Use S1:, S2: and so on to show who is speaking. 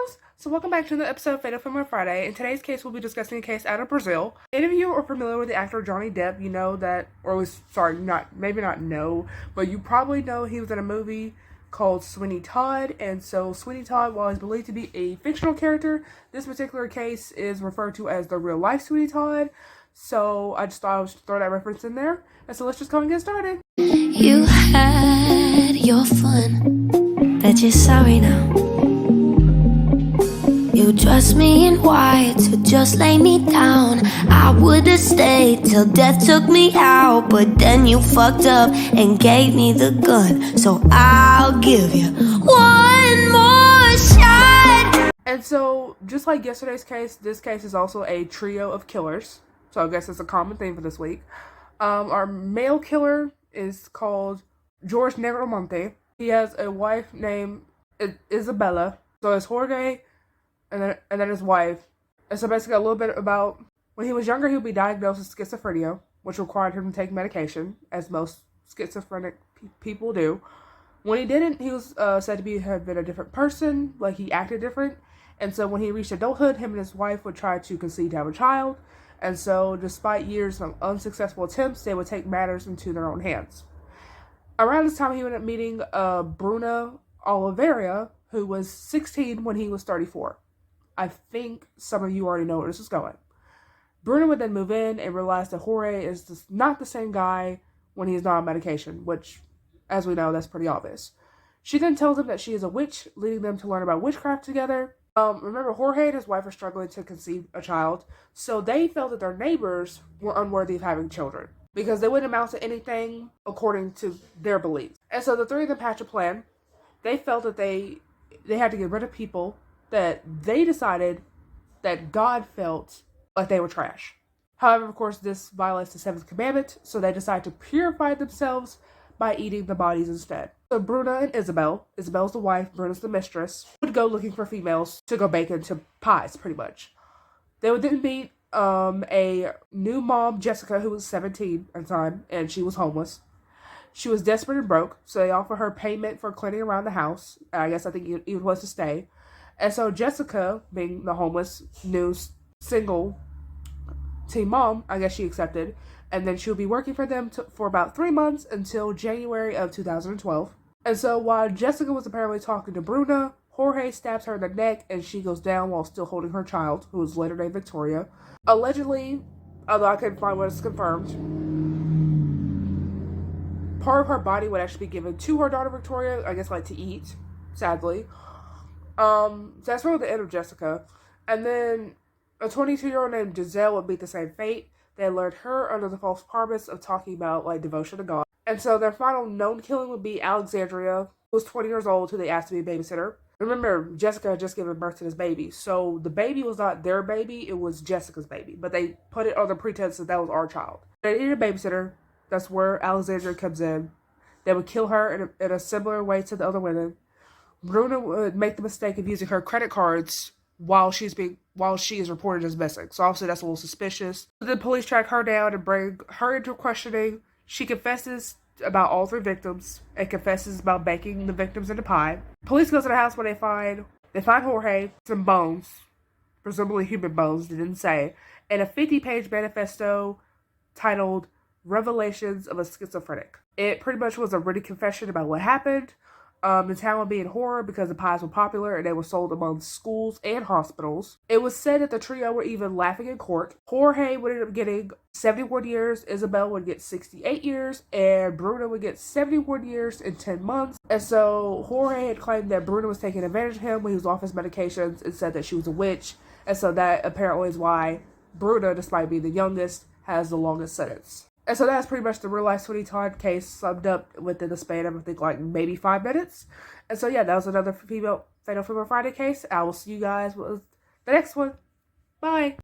S1: girls! So welcome back to the episode of Fatal Film on Friday. In today's case, we'll be discussing a case out of Brazil. Any of you are familiar with the actor Johnny Depp, you know that, maybe not know, but you probably know he was in a movie called Sweeney Todd. And so Sweeney Todd, while he's believed to be a fictional character, this particular case is referred to as the real life Sweeney Todd. So I just thought I would throw that reference in there. And so let's just go and get started.
S2: You had your fun, bet you're sorry now. You dressed me in white to just lay me down. I would've stayed till death took me out, but then you fucked up and gave me the gun. So I'll give you one more shot.
S1: And so, just like yesterday's case, this case is also a trio of killers. So I guess it's a common theme for this week. Our male killer is called George Negromonte. He has a wife named Isabella. So it's Jorge and then his wife. And so basically a little bit about when he was younger, he would be diagnosed with schizophrenia, which required him to take medication, as most schizophrenic people do. When he didn't, he was said to have been a different person, like he acted different. And so when he reached adulthood, him and his wife would try to conceive to have a child. And so despite years of unsuccessful attempts, they would take matters into their own hands. Around this time, he ended up meeting Bruna Oliveira, who was 16 when he was 34. I think some of you already know where this is going. Bruna would then move in and realize that Jorge is not the same guy when he's not on medication, which, as we know, that's pretty obvious. She then tells him that she is a witch, leading them to learn about witchcraft together. Remember, Jorge and his wife are struggling to conceive a child, so they felt that their neighbors were unworthy of having children because they wouldn't amount to anything according to their beliefs. And so the three of them hatched a plan. They felt that they had to get rid of people that they decided that God felt like they were trash. However, of course, this violates the seventh commandment, so they decide to purify themselves by eating the bodies instead. So Bruna and Isabel's the wife, Bruna's the mistress, would go looking for females to go bake into pies, pretty much. They would then meet a new mom, Jessica, who was 17 at the time, and she was homeless. She was desperate and broke, so they offered her payment for cleaning around the house. I think even was to stay. And so Jessica, being the homeless, new single teen mom, I guess she accepted. And then she'll be working for them for about 3 months until January of 2012. And so while Jessica was apparently talking to Bruna, Jorge stabs her in the neck and she goes down while still holding her child, who was later named Victoria. Allegedly, although I couldn't find what is confirmed, part of her body would actually be given to her daughter Victoria, I guess like to eat, sadly. So that's really the end of Jessica. And then a 22-year-old named Giselle would meet the same fate. They lured her under the false promise of talking about like devotion to God. And so their final known killing would be Alexandria, who was 20 years old, who they asked to be a babysitter. Remember, Jessica had just given birth to this baby. So the baby was not their baby, it was Jessica's baby. But they put it on the pretense that was our child. They needed a babysitter. That's where Alexandria comes in. They would kill her in a similar way to the other women. Bruna would make the mistake of using her credit cards while she is reported as missing. So obviously that's a little suspicious. The police track her down and bring her into questioning. She confesses about all three victims and confesses about baking the victims into pie. Police go to the house where they find Jorge, some bones, presumably human bones, they didn't say, and a 50-page manifesto titled Revelations of a Schizophrenic. It pretty much was a written confession about what happened. The town would be in horror because the pies were popular and they were sold among schools and hospitals. It was said that the trio were even laughing in court. Jorge would end up getting 71 years, Isabel would get 68 years, and Bruna would get 71 years and 10 months. And so Jorge had claimed that Bruna was taking advantage of him when he was off his medications and said that she was a witch. And so that apparently is why Bruna, despite being the youngest, has the longest sentence. And so that's pretty much the real life Sweeney Todd case summed up within the span of, I think, like maybe 5 minutes. And so, yeah, that was another Fatal Film Friday case. I will see you guys with the next one. Bye.